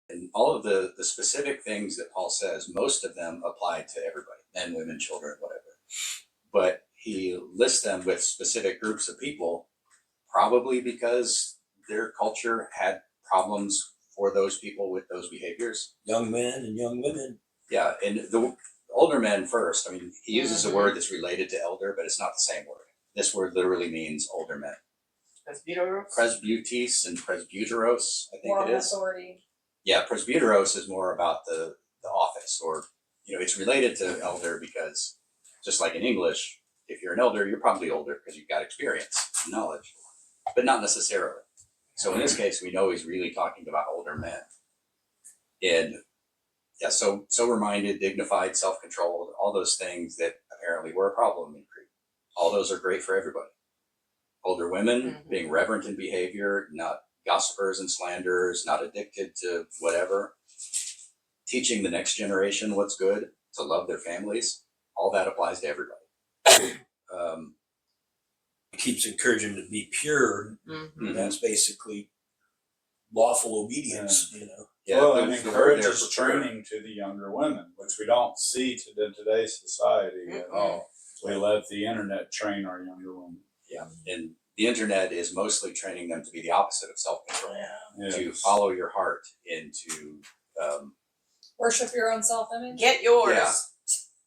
And all of the specific things that Paul says, most of them apply to everybody, men, women, children, whatever. But he lists them with specific groups of people, probably because their culture had problems for those people with those behaviors. Young men and young women. Yeah, and the older men first. I mean, he uses a word that's related to elder, but it's not the same word. This word literally means older men. Presbyteros and presbyteros, I think More it is. authority. Yeah, presbyteros is more about the office, or it's related to elder because just like in English, if you're an elder, you're probably older because you've got experience and knowledge, but not necessarily. So in this case, we know he's really talking about older men. And yeah, so sober-minded, dignified, self-controlled, all those things that apparently were a problem in Crete. All those are great for everybody. Older women being reverent in behavior, not gossipers and slanderers, not addicted to whatever. Teaching the next generation what's good, to love their families. All that applies to everybody. Keeps encouraging them to be pure. That's basically lawful obedience, Yeah, well, and encourages training to the younger women, which we don't see in today's society at all. We let the internet train our younger women. Yeah, and the internet is mostly training them to be the opposite of self-control, to follow your heart and to worship your own self-image. Get yours. Yeah.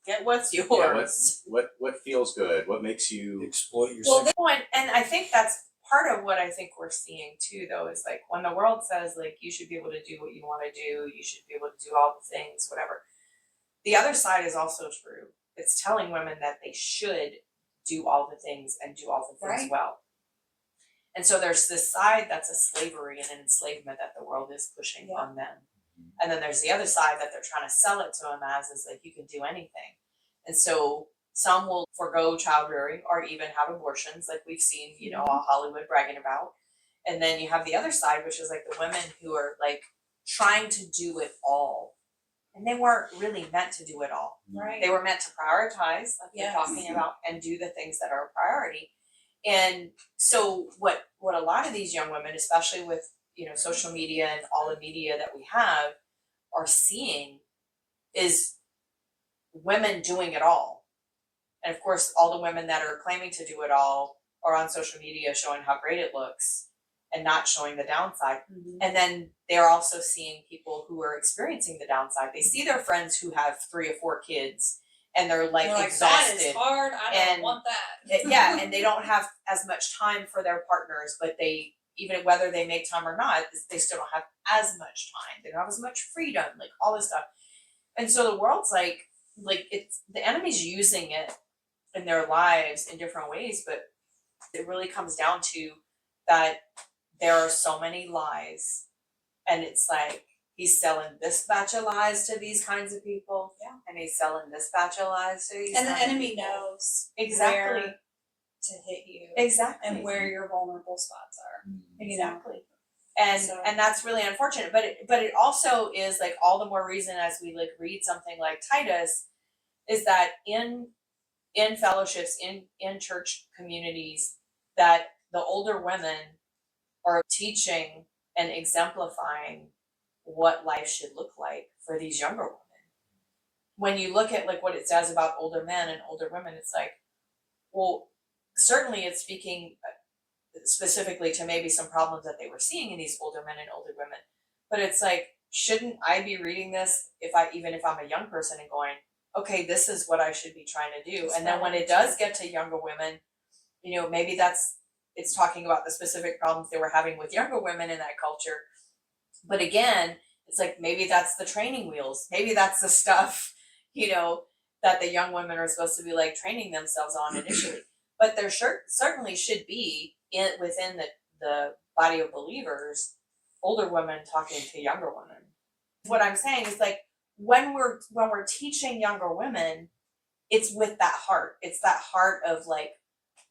Get what's yours. Yeah, what feels good? What makes you exploit yourself? Well, and I think that's part of what I think we're seeing too, though, is like when the world says like you should be able to do what you want to do, you should be able to do all the things, whatever. The other side is also true. It's telling women that they should do all the things and do all the things well. And so there's this side that's a slavery and an enslavement that the world is pushing on them. And then there's the other side that they're trying to sell it to them as is like you can do anything. And so some will forego childbearing or even have abortions, like we've seen, Hollywood bragging about. And then you have the other side, which is like the women who are like trying to do it all. And they weren't really meant to do it all. Right. They were meant to prioritize, like we're talking about, and do the things that are a priority. And so what a lot of these young women, especially with social media and all the media that we have, are seeing is women doing it all. And of course, all the women that are claiming to do it all are on social media showing how great it looks and not showing the downside. And then they're also seeing people who are experiencing the downside. They see their friends who have 3 or 4 kids and they're like exhausted. That is hard. I don't want that. And they don't have as much time for their partners, but they, even whether they make time or not, they still don't have as much time. They don't have as much freedom, like all this stuff. And so the world's like it's the enemy's using it in their lives in different ways, but it really comes down to that there are so many lies, and it's like he's selling this batch of lies to these kinds of people, and he's selling this batch of lies to these. And the enemy knows exactly where to hit you, and where your vulnerable spots are. Exactly. And that's really unfortunate, but it also is like all the more reason as we like read something like Titus, is that in fellowships, in church communities, that the older women are teaching and exemplifying what life should look like for these younger women. When you look at like what it says about older men and older women, it's like, well, certainly it's speaking specifically to maybe some problems that they were seeing in these older men and older women. But it's like, shouldn't I be reading this even if I'm a young person and going, okay, this is what I should be trying to do. And then when it does get to younger women, maybe it's talking about the specific problems they were having with younger women in that culture. But again, it's like, maybe that's the training wheels. Maybe that's the stuff, that the young women are supposed to be like training themselves on initially. But there certainly should be within the body of believers, older women talking to younger women. What I'm saying is like, when we're teaching younger women, it's with that heart. It's that heart of like,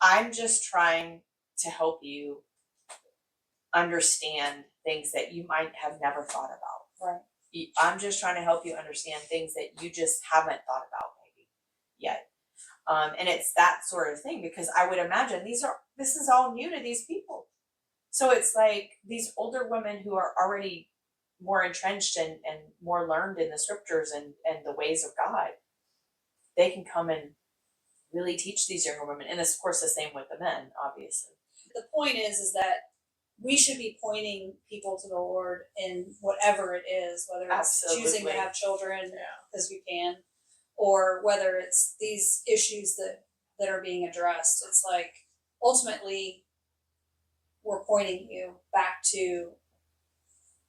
I'm just trying to help you understand things that you might have never thought about. Right. I'm just trying to help you understand things that you just haven't thought about maybe yet. And it's that sort of thing, because I would imagine this is all new to these people. So it's like these older women who are already more entrenched and more learned in the scriptures and the ways of God, they can come and really teach these younger women. And of course the same with the men, obviously. The point is that we should be pointing people to the Lord in whatever it is, whether it's choosing to have children because we can, or whether it's these issues that are being addressed. It's like, ultimately, we're pointing you back to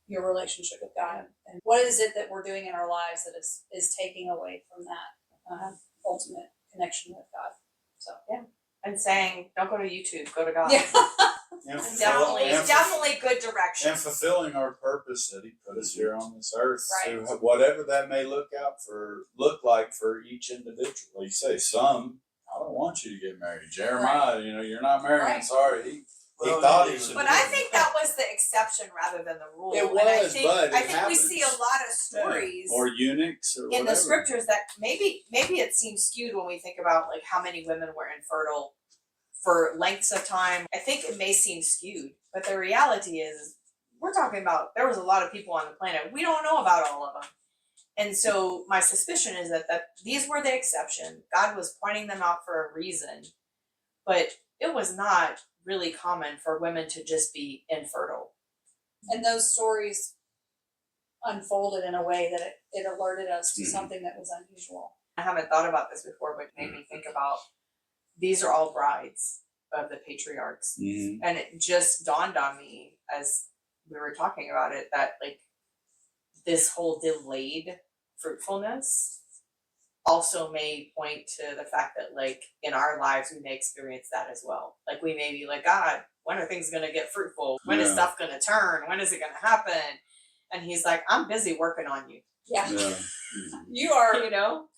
your relationship with God. And what is it that we're doing in our lives that is taking away from that ultimate connection with God? So, yeah. And saying, don't go to YouTube, go to God. Yeah. And Definitely good direction. and fulfilling our purpose that He put us here on this earth, Right. to whatever that may look like for each individual. You say, some, I don't want you to get married. Jeremiah, you're not married. Right. I'm sorry. He Well, thought yeah, he was. But I think that was the exception rather than the rule. It And I was, think, but it I think we happens. see a lot of stories Or eunuchs or in whatever. the scriptures that maybe it seems skewed when we think about like how many women were infertile for lengths of time. I think it may seem skewed, but the reality is we're talking about there was a lot of people on the planet. We don't know about all of them. And so my suspicion is that these were the exception. God was pointing them out for a reason, but it was not really common for women to just be infertile. And those stories unfolded in a way that it alerted us to something that was unusual. I haven't thought about this before, but it made me think about these are all brides of the patriarchs. Mhm. And it just dawned on me as we were talking about it that like this whole delayed fruitfulness also may point to the fact that like in our lives we may experience that as well. Like we may be like, God, when are things gonna get fruitful? When is Yeah. stuff gonna turn? When is it gonna happen? And He's like, I'm busy working on you. Yeah. Yeah. You are.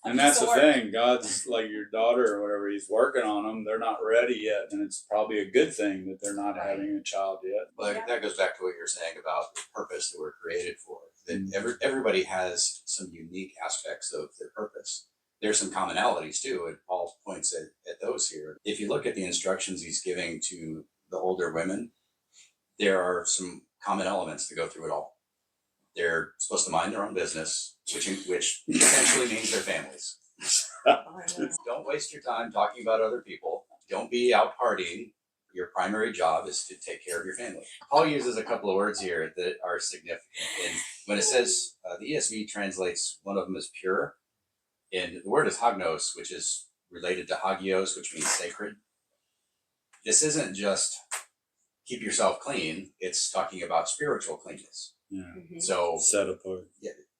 And that's the thing. God's like your daughter or whatever. He's working on them. They're not ready yet, and it's probably a good thing that they're not having a child yet. But that goes back to what you're saying about the purpose that we're created for. That everybody has some unique aspects of their purpose. There's some commonalities too, and Paul points at those here. If you look at the instructions he's giving to the older women, there are some common elements to go through it all. They're supposed to mind their own business, which essentially means their families. Don't waste your time talking about other people. Don't be out partying. Your primary job is to take care of your family. Paul uses a couple of words here that are significant. And when it says, the ESV translates one of them as pure, and the word is hagnos, which is related to hagios, which means sacred. This isn't just keep yourself clean. It's talking about spiritual cleanness. Yeah. Mm-hmm. So Set apart.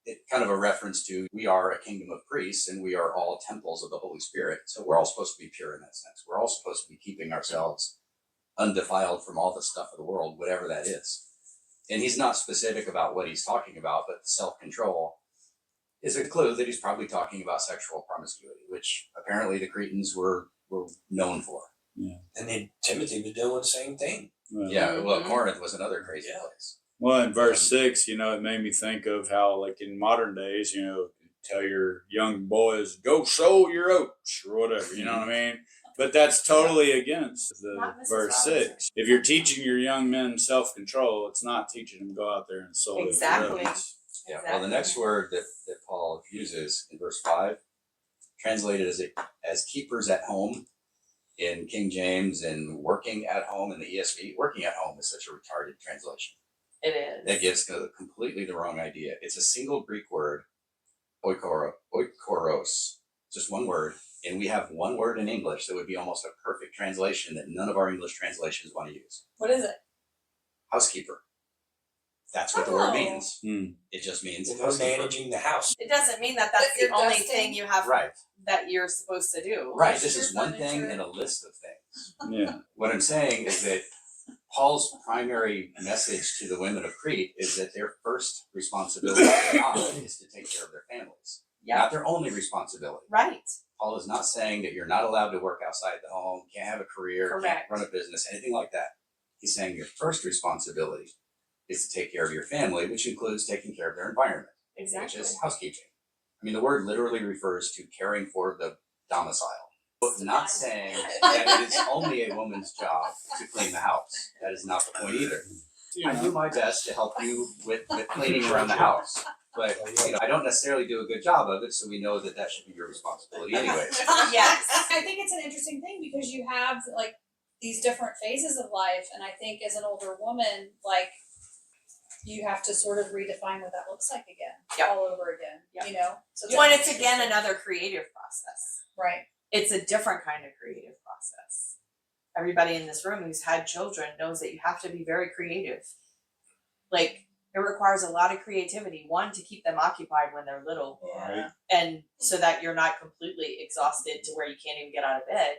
it kind of a reference to we are a kingdom of priests and we are all temples of the Holy Spirit. So we're all supposed to be pure in that sense. We're all supposed to be keeping ourselves undefiled from all the stuff of the world, whatever that is. And he's not specific about what he's talking about, but self-control is a clue that he's probably talking about sexual promiscuity, which apparently the Cretans were known for. And then Timothy was doing the same thing. Well, Corinth was another crazy place. Well, in verse 6, it made me think of how, like in modern days, tell your young boys, go sow your oats or whatever, you know what I mean? But that's totally against the Not Mrs. verse Robinson. 6. If you're teaching your young men self-control, it's not teaching them to go out there and sow their Exactly. oats. Yeah, well, the next word that Paul uses in verse 5, translated as keepers at home in King James and working at home in the ESV. Working at home is such a retarded translation. It is. That gives completely the wrong idea. It's a single Greek word, oikoros, just one word. And we have one word in English that would be almost a perfect translation that none of our English translations want to use. What is it? Housekeeper. That's what the word means. It just means We're housekeeper. managing the house. It doesn't mean that that's That the you're only dusting. thing you have Right. that you're supposed to do. Right. This Your is one thing furniture. in a list of things. Yeah. What I'm saying is that Paul's primary message to the women of Crete is that their first responsibility to God is to take care of their families. Yeah. Not their only responsibility. Right. Paul is not saying that you're not allowed to work outside the home, can't have a career, can't Correct. run a business, anything like that. He's saying your first responsibility is to take care of your family, which includes taking care of their environment, Exactly. which is housekeeping. I mean, the word literally refers to caring for the domicile. But not saying that it is only a woman's job to clean the house. That is not the point either. You I know. do my best to help you with cleaning around the house. But I don't necessarily do a good job of it, so we know that should be your responsibility anyways. Yes. I think it's an interesting thing because you have like these different phases of life, and I think as an older woman, like you have to sort of redefine what that looks like again, Yep. all over again. Yep. You know, so When it's again another creative process. right. It's a different kind of creative process. Everybody in this room who's had children knows that you have to be very creative. Like, it requires a lot of creativity. One, to keep them occupied when they're little, Right. and so that you're not completely exhausted to where you can't even get out of bed.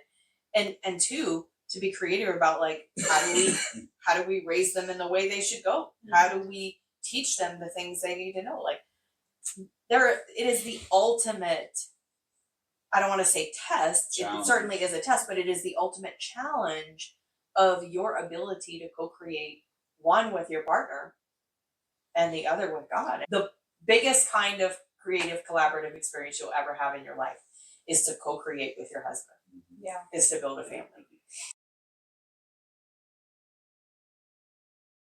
And two, to be creative about like how do we raise them in the way they should go? How do we teach them the things they need to know? Like, it is the ultimate, I don't want to say test, it Challenge. certainly is a test, but it is the ultimate challenge of your ability to co-create, one with your partner and the other with God. The biggest kind of creative collaborative experience you'll ever have in your life is to co-create with your husband, Yeah. is to build a family.